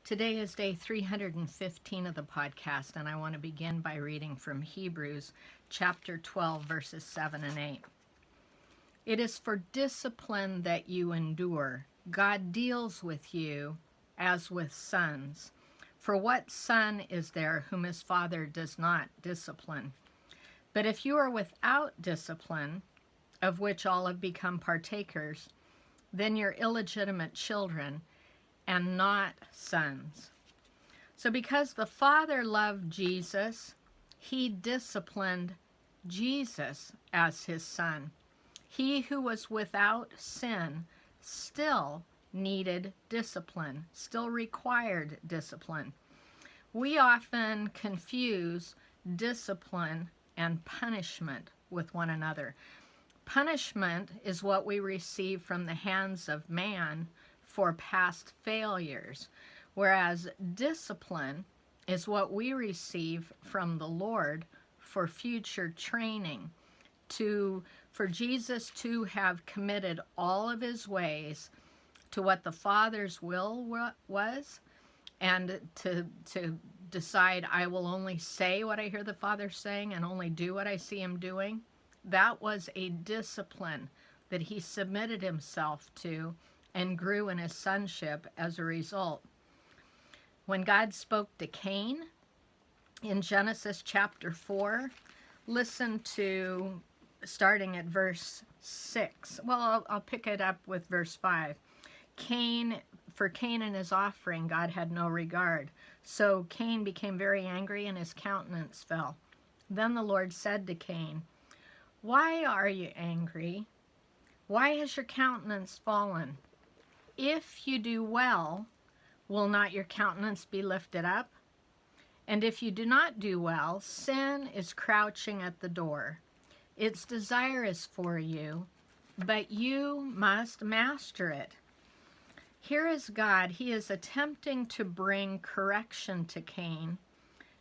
Today is day 315 of the podcast, and I want to begin by reading from Hebrews chapter 12, verses 7 and 8. It is for discipline that you endure. God deals with you as with sons. For what son is there whom his father does not discipline? But if you are without discipline, of which all have become partakers, then you're illegitimate children and not sons. So because the Father loved Jesus, he disciplined Jesus as his son. He who was without sin still needed discipline, still required discipline. We often confuse discipline and punishment with one another. Punishment is what we receive from the hands of man for past failures, whereas discipline is what we receive from the Lord for future training, for Jesus to have committed all of his ways to what the Father's will was, and to decide, I will only say what I hear the Father saying and only do what I see him doing. That was a discipline that he submitted himself to and grew in his sonship as a result. When God spoke to Cain in Genesis chapter 4, listen to starting at verse 6. Well, I'll pick it up with verse 5. For Cain and his offering, God had no regard. So Cain became very angry and his countenance fell. Then the Lord said to Cain, "Why are you angry? Why has your countenance fallen? If you do well, will not your countenance be lifted up? And if you do not do well, sin is crouching at the door. Its desire is for you, but you must master it." Here is God. He is attempting to bring correction to Cain,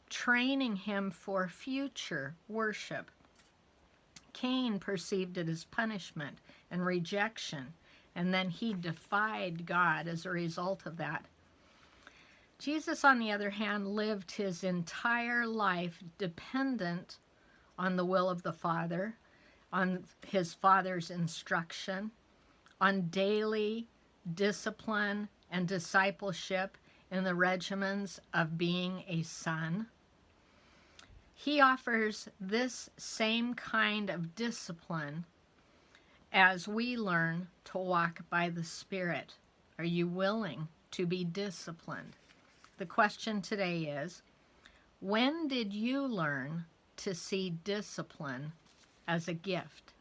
training him for future worship. Cain perceived it as punishment and rejection, and then he defied God as a result of that. Jesus, on the other hand, lived his entire life dependent on the will of the Father, on his Father's instruction, on daily discipline and discipleship in the regimens of being a son. He offers this same kind of discipline as we learn to walk by the Spirit. Are you willing to be disciplined? The question today is, when did you learn to see discipline as a gift?